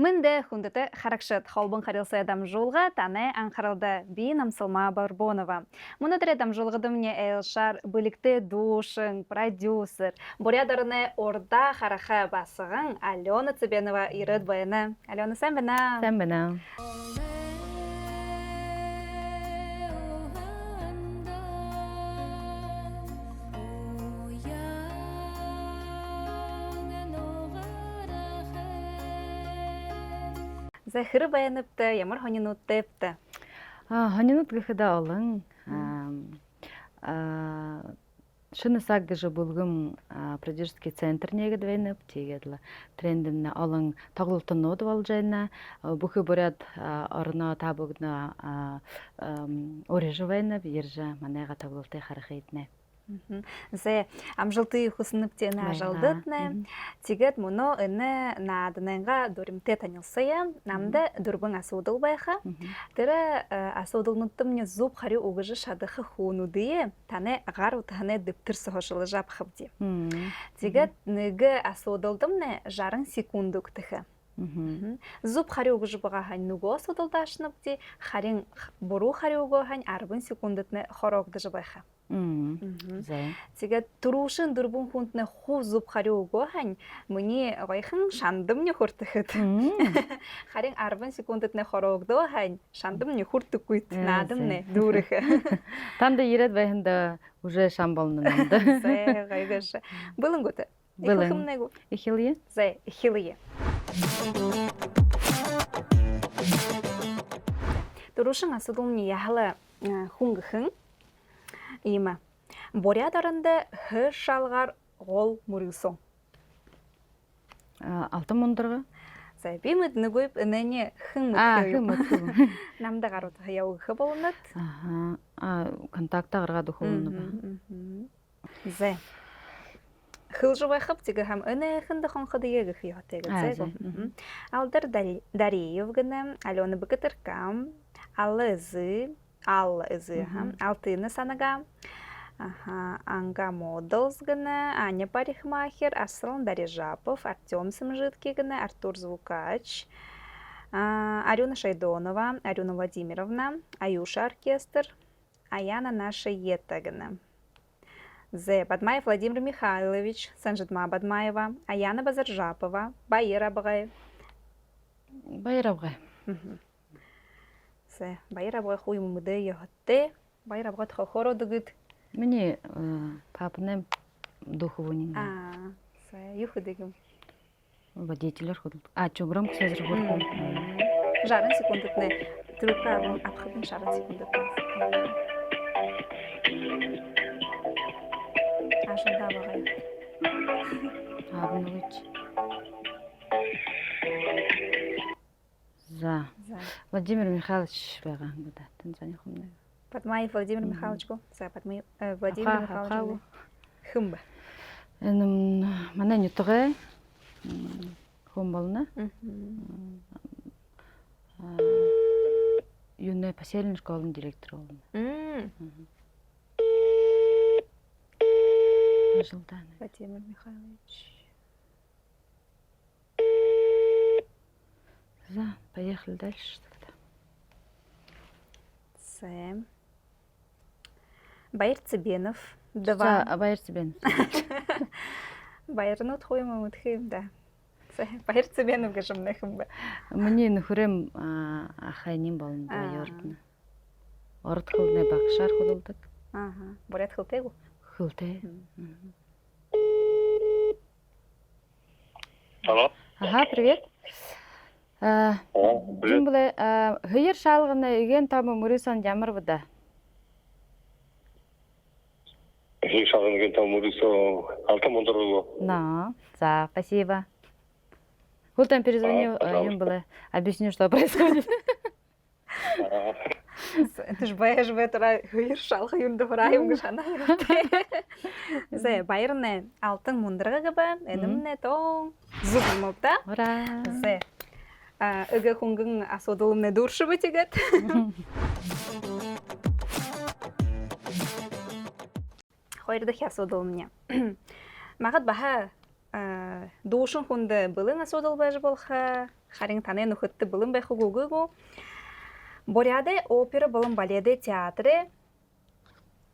Мынде хундыты харакшат холбын харилса адам жолға таны анқарылды би намсылма Барбонова. Мұнытыр адам жолғыды мне Элшар бүлікті душың, продюсер. Борядарыны орда хараха басығын Алена Цыбенова ирыд байыны. Алена, сән біна? Сән біна. Зәхірі баяныпты, ямар хонинутты епті? Хонинут гыхыда олың. Шыны сагды жы бұлғым продюсерский центр негід вейніп, тегеділі трендімні олың тағылтын оды ол жайна. Бұхы бұряд орына табығына орежі вейніп, ержі манайға тағылты қарықайтыны. Зе амжылты хусыныптені ажалдытны. Тегет мұны үні надыныңға дөрімте танылсыя, намды дұрбың асудыл байға. Тірі асудылныттым не зуб қари оғыжы шадықы хуынудые, таны ғар ұтығыны діптір сұғышылы жапқыбде. Тегет нүгі асудылдым не жарың секунду күтіхі. Зуб қари оғыжы бұға хань нүгі асудылды ашыныбде, харин бұру қари оғы хань арбын секундытны хорогды жыбайға. Теге турушын дұрбын хүнтіне ху зуб қари оғы хань, мұне ғайхын шандым не хұртығыд. Харин арбын секундытны хорогды хань, шандым не хұрты көйт, надым не дұрығы. Там да ерет байында уже шамбалны намды. Зе ғайгышы. Бұлын көті? Бұлын. Ихилие? Зе, ихилие. Турушын асыдылын яғылы хуңғықын. Има. Борядарында хыр шалғар ғол мұрылсон. Алтын мұндырғы? Зәбі мүдіні көйіп үнәне хың мүдігі. Намда ғаруды ғаяуғы болынат. Контакта ғырға дұқы болыны ба. Зә. Хыл жывай қып тегі хам үні хынды қонқыды егі қиғатегі. Алдар Дариев гіні, Алена Быкытыркам, Аллы ызы, Алтыны саныға, Анга Моделс гіні, Аня Парикмахер, Асылын Дарижапов, Артем Сымжитки гіні, Артур Звукач, Арюна Шайдонова, Арюна Владимировна, Аюша оркестр, Аяна наша ета гіні. Зе Бадмаев Владимир Михайлович, Санжитма Бадмаева, Аяна Базаржапова, Байыр Абғай. Байыр Абғай. Зе Байыр Абғай хуй мұмыды еғытты, Байыр Абғай тұқы дұғыд. Мені папыным духовыныңға. Зе юхы дегім. Водителер ходыл. Чуграм көсезір ғырқым. Жарын секундытны, трюкка апқыбын жарын секундытны. Ашында бағай. Абыны өч. За. Владимир Михайлович баға. Танзания құмды. Бадмаев Владимир Михайлович го. За Бадмаев Владимир Михайлович. Хымба. Мана нютығы. Хым болына. Юная поселен школын директор олына. Жылданы. Владимир Михайлович. За, поехали дальше тогда. Сэм. Байыр Цыбенов. За, Байыр Цыбенов. Байырны ұтқойма ұтқойым, да. Байыр Цыбенов ғышым нәхім ба. Мне нөхірем ақайнем болын байырдыны. Орыт қылдың бақшар қылдық. Борят қылтegu? Хылты. Алло. Привет. Жин бұлай, ғайыр шалғыны үйген тамы Мұрисан жамыр бұда? Ғайыр шалғыны үйген тамы Мұрисан алтын мұндыр бұлы. За, спасибо. Хултан перезвонил, им было, объясню, что происходит. Ты ж баяш бәтіра ғайыр шалғы юнды ғырайым ғышана үйрді. Зе, байырны алтын мұндырға ғыбы, әнімне тоң зұғым өпті. Ура! Зе, үгі құңғың асудылымны дұршы бөтегет. Қойырдық асудылымне. Мағыт баға душын құнды бұлың асудыл бәжі болға, харин таны нөхөтті бұлын бәйхі гүгігу. Боряде опера бұлын баледе театры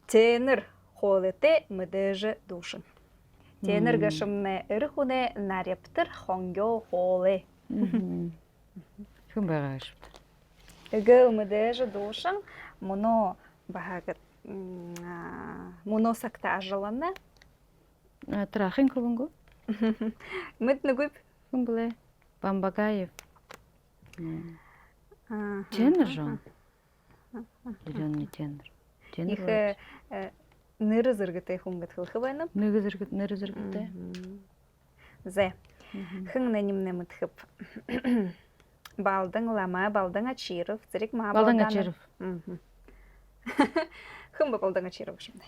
тенір холете мыдыжы душын. Тенір гашымны үрхуне нарептір хонгё холе. Күн байға ашыпты. Үгі мыдыжы душын мұны бағағыт мұны сақта ажыланы. Трахин күбінгу? Мүтіні көп? Күн бұлай. Бамбагаев. Тенір жон? Зеленый тенір. Ихе ныры зыргытай хунгат хылхы байнып. Ныры зыргытай. Зе. Хыңны немне мұтхып. Балдың лама, балдың ачиров. Зірік ма Балдың ачиров. Хым ба балдың ачиров şimdi.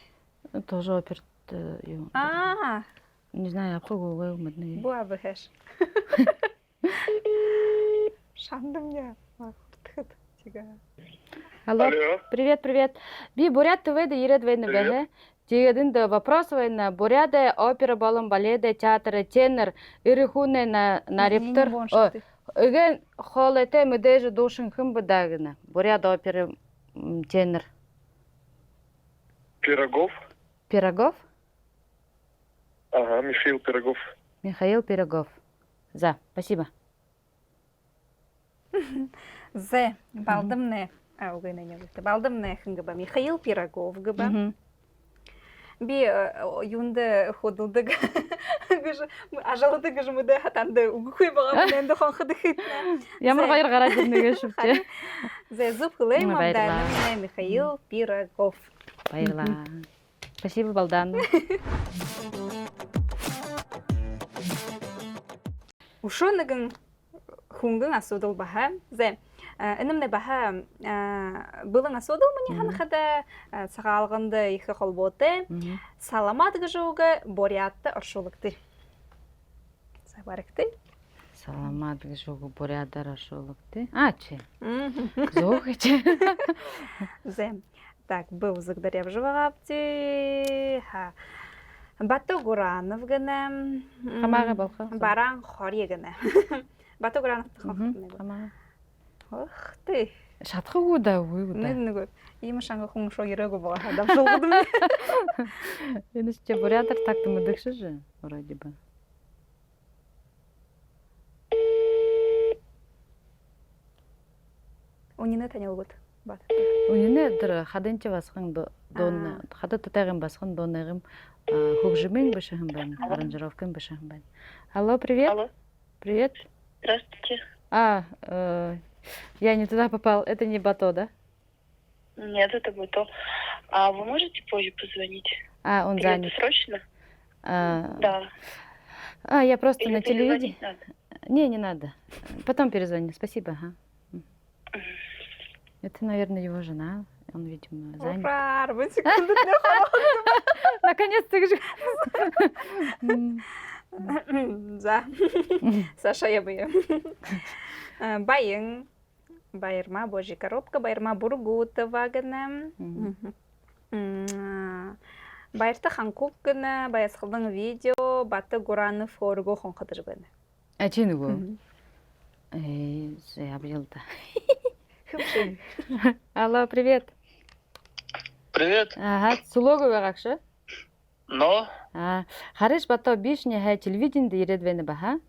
Тоже оперт. Не знаю, апхугу умыдны. Буа бэхэш. Шандым я. Алло, привет. Би Бурят ТВ да иред вейна бэхэ. Тигедин да вопрос вейна. Буряде опера балын баледе театры тенер ирихуне на рептор. Үген холете мүдежі душын хым быдагына. Буряде опера тенер. Пирогов? Пирогов? Ага, Михаил Пирогов. Михаил Пирогов. За, спасибо. Зе, балдым не. Балдым не хынгыба. Михаил Пирогов гыба. Би юнды ходылдык. Ажалыды гыжмыды хатанды угухуй баға бұненді қонқыды хитна. Ямар ғайыр ғарадырныға шүпте. Зе, зуб хылай мамданы Михаил Пирогов. Байырла. Спасибо, балдан. Ушоныгын хунгын асудыл баха. Зе, інімні баха бұлың асудыл мұне ханықыда сағалғынды ехі қолботы. Саламат ғыжуғы бориатты ұршулықты. Сабарықты? Саламат ғыжуғы бориатты ұршулықты. Че? Зоғы че? Зе, так, бұл зығдарев жывағапты. Бату Гуранов гыны. Хамаға балқа? Баран Хория гыны. Бату Гуранов Хамаға. Ох ты. Шатқы ғуда ғуда. Мүдіні көп. Емі шаңғы құң шо ерегі бұға. Адам жылғыдым. Еністе бурятыр тақты мұдықшы жы, вроде бы. Унины танял год. Унины дыр хадынчы басқын донны, хады тұтағын басқын донығым хұқжымен бішіғым бән, аранжировкын бішіғым бән. Алло, привет. Алло. Привет. Здравствуйте. Я не туда попал. Это не Бато, да? Нет, это Бато. А вы можете позже позвонить? Он занят. Это срочно? Да. Я просто Или на телевидении. надо? Не надо. Потом перезвоню. Спасибо. Ага. Это, наверное, его жена. Он, видимо, занят. Ура, арбын секунды Наконец-то же. За. Саша я быя. Байың. Байырма божи коробка, байырма бургута вагыны. Байырты ханкук гыны, байасқылдың видео, баты Гуранов орго хонқыдыр гыны. Чені гу? Обжелда. Алло, привет. Привет. Ага, сулогу бағақшы? Но? Хариш Бато бишне хай телевиденде иредвені баха.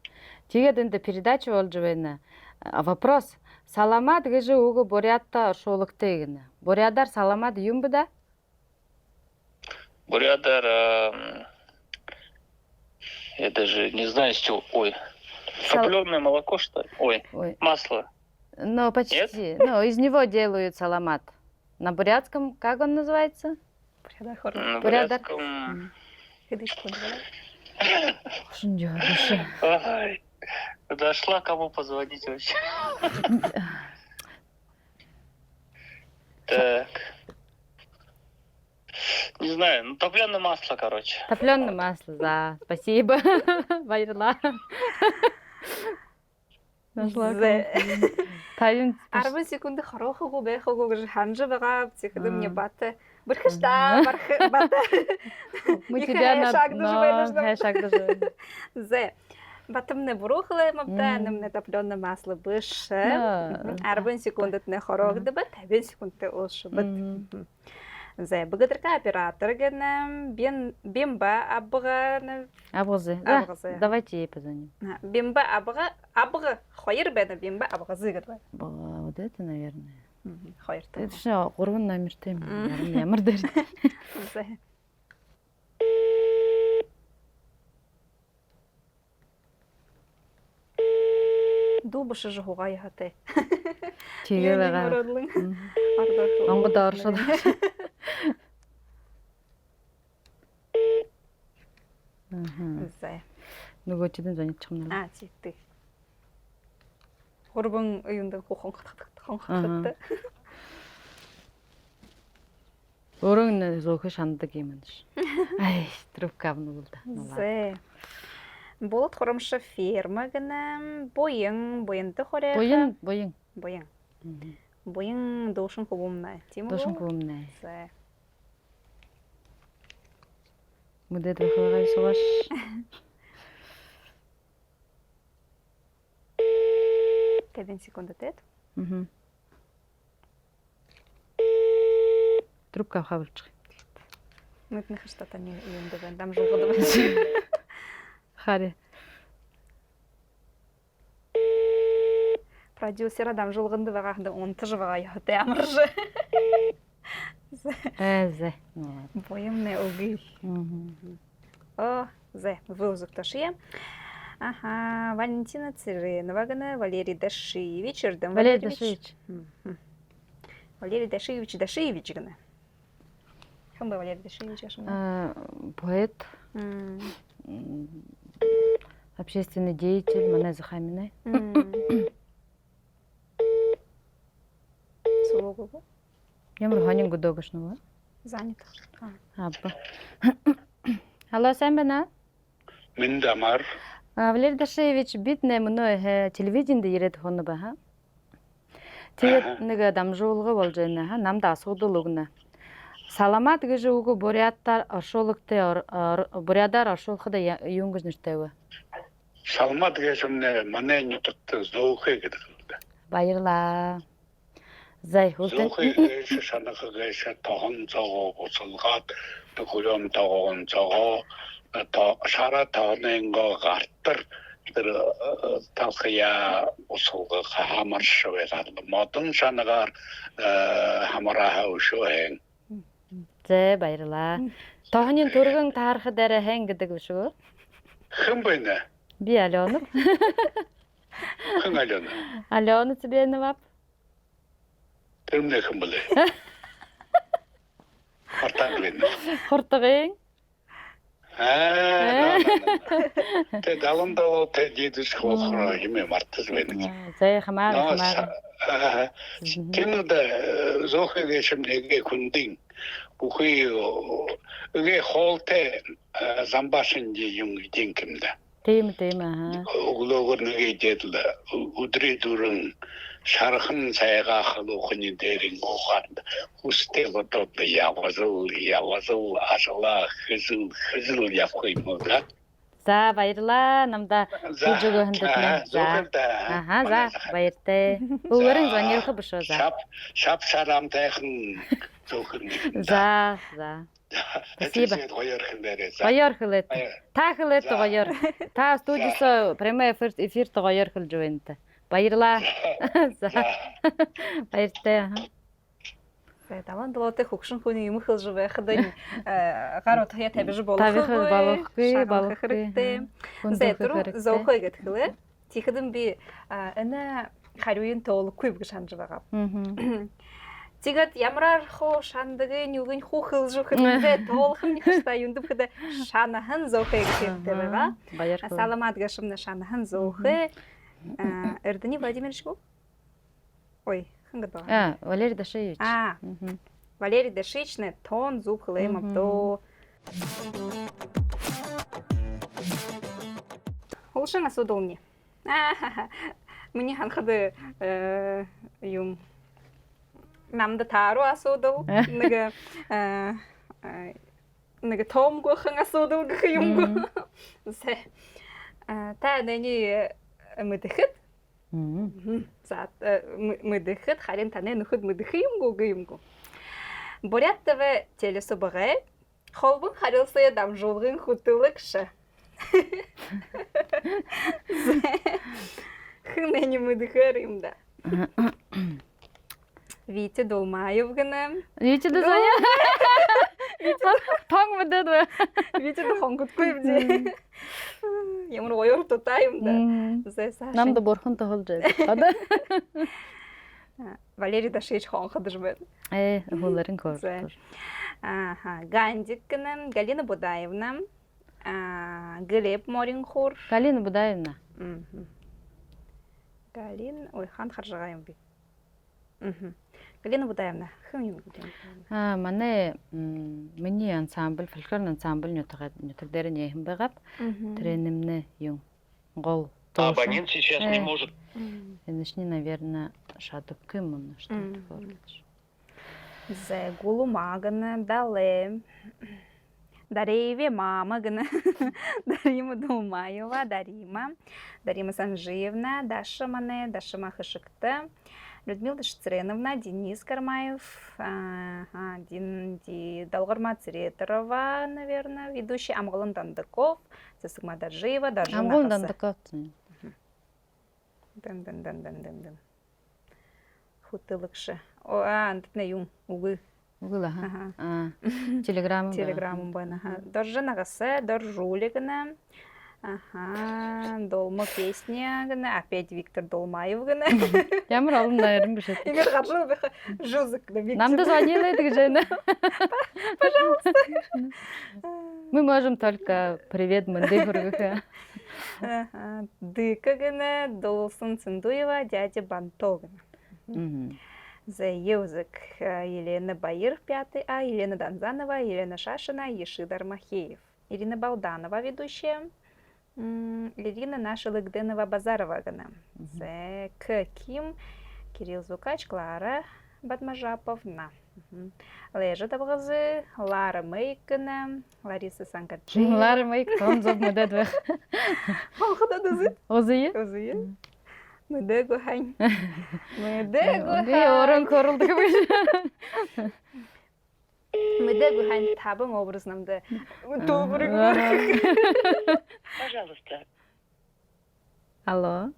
Тегедінде передача олжывені. Вопрос. Саламат гыжы угу бурятта шолыкты егіні. Бурядар саламат юмбы да? Бурядар... Я даже не знаю, с чего... Ой. Топленое молоко, что ли? Ой. Масло. Ну, почти. Ну, из него делают саламат. На бурятском, как он называется? На бурятском... Ой, дошла, кому позвонить вообще. Так. Не знаю, ну топленое масло, короче. Топленое масло, да. Спасибо. Байырла. Нашла. Арбы секунды хороху губе хогу ханжы бага психоды мне баты. Бырхышта, баты. Мы тебя на шаг даже. Зе. Батымны бурухлы мабда нэмне топленное масло бышы. 40 секундт не хорогды бат, 50 секундт олшы бат. Зе бгыдырка оператор генем бимба абга Абгызы. Давайте позвоним. Бимба абга хойр бена бимба абгызы гыдба. Вот это, наверное. Хойр. Это что, урван номер тем. Ямар дээр. Зе. Дубышы жуга яхаты. Тигелага. Онгод оршод. Зе. Нөгөө чидэн звонит чамнаа. Читти. Хорбон уюнда хонхот. Өрөг зөөхө шандаг юм ш. Ай, трубка авнуулда. Зе. Болот хоромша ферма гэнэ боянты хоре. Боян. Боян дошын хубумна. Тим. Дошын хубумна. Зе. Мудэд рахагай сугаш. Кеден секунда тет. Трубка хавылчы. Мытны хаштата не юнды бен дам жолгоды бен. Хари. Продюсер адам жолгонды багында онты жыга яхты амыржы. Зе. Боемне угы. О, зе, вылзук ташия. Ага, Валентина Циренова гана, Валерий Дашиевич, Эрдем Валерьевич. Валерий Дашиевич гана. Кем был Валерий Дашиевич? Поэт, общественный деятель, Мане Захаминой. Сологову. Ямар хонин гудогошнова? Занят. Абба. Алло, сайн байна? Миндамар. Валерий Дашиевич биднэ мөнөө телевизэнд ирээд хонно ба ха. Тэгээд нэг дамжуулга болж байна ха. Намд асуудал өгнө. Саламат гэж үгөө бурятаар оршуулахад юу гэж нэртэй вэ? Саламат гэж манай нутагт зөөхэ гэдэг юм да. Баярлаа. Зай хөлтөн шанахагаш тохон зогоо буцалгаад төхөрөм тоогон зогоо шара тоонengo гартар тэр талхая усулга хамарш байгаад модон шанагаар хамараа өшөөн. Зэ баярлаа. Тооны төргөн таарахад арай хэн гэдэг биш үү? Хэн байна? Би Алена. Хэн Алена? Алена Цыбенова. Тэрнээ хэн блэ? Хортогын. Тэ даландаа тэ дийдэс хохроо юм мартаж байна. Зэ хамаа. Тэнд зөөхөө шимнэгээ хүндин бүхий өгээ хоолтой замбашин юм гинкэмдэ. Тийм аа. Өглөөгөр нэгээ дэдл өдрий дөрөн шархан сайгаа халуухны дээрин гооханд хүстэй бодоод явазуу ашла хэзэл явах юм уу? За баярлаа. Намда жүжигөө хөндөтнө. За баяртай. Өөрийн звонёх биш үү? Шап шарамтайхан зөөхөн. За. Спасибо. Гоёр хэлээд. Та хэлээд гоёр. Та студиэс прямой эфирт гоёр хэлж байна та. Баярлаа. За. Баяртай. За таван долоотой хөгшин хүний юм хэлж байхад гар утгая тавьж болох хэрэгтэй. За түрүү зөөхөө гэдгэлээ. Тийхэдэн би энэ хариуын тоолохгүй гэж санаж байгаа. Тэгээд ямраар хоо шандгийн юугийн хүүхэл зүхэндээ тоолхон ихтэй юндөхөд шанахан зөөхөө гэдэг байгаа. Саламат гашмна шанахан зөөхөө. Эрдэнэ Владимирович бу? Ой, хангад байгаа. Валерий Дашиевич. Валерий Дашиевич не тон зуб хлэм авто. Холшин асуудолни. Миний ханхад юм намда таару асуудал нэг том гохан асуудал гэх юм. Та нэний мэдхэд. За мэдхэд харин таны нөхөд мэдэх юмгүй. Бурятове телесобрэ холбон харилцаа дамжуулгын хөтөлөгч. Хэмээн мэдхээр юм да. Витя Долмаев гэнэ. Витя Долмаев. Таг мэдээд вэ? Витя хонгодгүй юм дээ. Ямар оёртой юм да. Зэсаа. Намд бурхан тоглож байна. Валерий Дашевич хонгодж байна. Хуларын кор. Гандик гэнэ. Галина Будаевна. Глеб Моринхур. Галина Будаевна. Галин, ой, хан харжгаа юм би. Галина Будаевна, хэн юм гэдэг. Манай миний ансамбль, фольклорный ансамбль нютаг дээр нэхэн байгаа. Тэр нэмнэ юм. Гол. Абонент сейчас не может. Начни, наверное, шатопкой мон что-то говорить. Зе Гулумагана, Дале. Дареве мама гна. Дарима Думаева, Дарима Санжиевна, Даша Мане, Даша Махашикта, Людмила Шцреновна, Денис Кармаев, Долгарма Цретерова, наверное, ведущий Амгалан Дандаков, Засыгма Даржиева, Даржина Хаса. Амгалан Дандаков. Дэн. Хутылыкшы. Антыпне юм, угы. Угыла, Телеграмм. Телеграмм байна. Даржина Хаса, Даржулигна. Долма песня гына, опять Виктор Долмаев гына. Ямар олон дайрын биш ээ. Игорь Хаджул бэха жузык да Виктор. Нам дозвонила эта Жена. Пожалуйста. Мы можем только привет Мандыхургыха. Дыка гына, Долсын Циндуева, дядя Бантогна. За язык Елена Баир, 5 А, Елена Донзанова, Елена Шашина, Ешидар Махеев. Ирина Балданова, ведущая. Ирина наша Лыгденова Базарова гана. Зе Ким, Кирилл Зукач, Клара Бадмажаповна. Лежа Табгазы, Лара Мейкана, Лариса Санкарчева. Лара Мейк, он зов мэдээд. Хохда дазы. Озые. Мэдэгу хань. Би орон корулдаг биш. Мэдэгу хань табан образ намда. Добрый. Пожалуйста. Алло.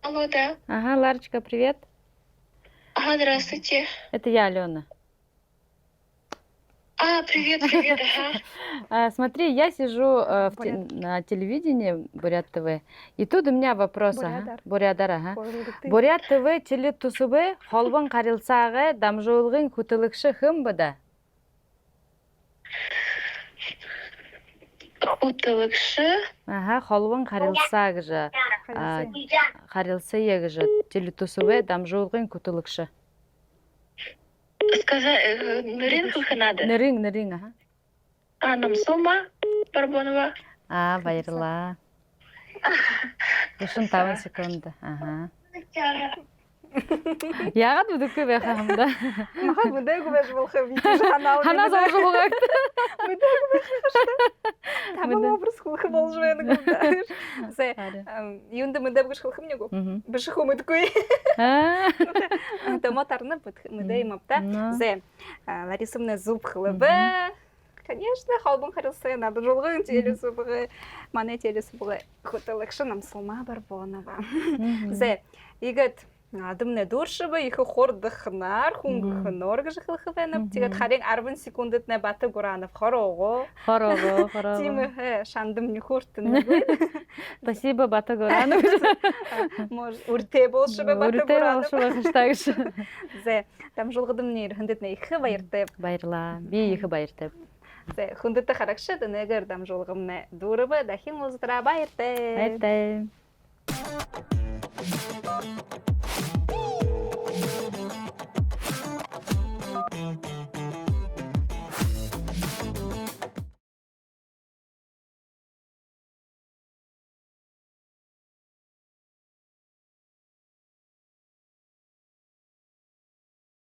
Алло, да. Ага, Ларочка, привет. Ага, здравствуйте. Это я, Алена. Привет, ага. Смотри, я сижу на телевидении Бурят ТВ, и тут у меня вопрос. Бурядар, ага. Бурят ТВ теле тусубы, холбан карилсагы, дамжуулгын күтілікші хым бада? Күтілікші? Ага, холбан карилсагы же. Карилсы егі же. Теле тусубы, дамжуулгын күтілікші. Сказать, Нырин Хуханада. Нырин, ага. Намсума Барбонова. Байырла. Ушын 5 секунда. Ага. Яғат бүдіккі бе қағымда? Маған мүдәгі бәж болғы витежі ханалы. Хана заушы болғақты. Мүдәгі бәж қашты. Табын образ құлқы болжы бәні күлді. Юнды мүдәгі бәж құлқым не көп. Бәші құмыд көй. Томотарны мүдәй мапта. Ларисымны зуб қылыбы. Конечно, холбон харился, надо жолгын телесі бұғы, мане телесі бұғы, құтылықшы намсылма Барбонова. Егет, адымны дұршыбы, екі хорды қынар, құңғы қынорғы жықылықы бәніп, тегет қарен 40 секундетіне баты құранып, хорого. Тимі шандым не құрттыны бұй. Спасибо, баты құранып. Үрте болшыбы баты құранып. Үрте болшыбы қыштағыш. Там жолғыдым нейір, хүндетіне екі байыртып. Байырла, бей екі байыртып. Хүндетті қарақшы, дінегір дам жолғымны дұрыбы, дахин ұздыра байыртып. Байыртып.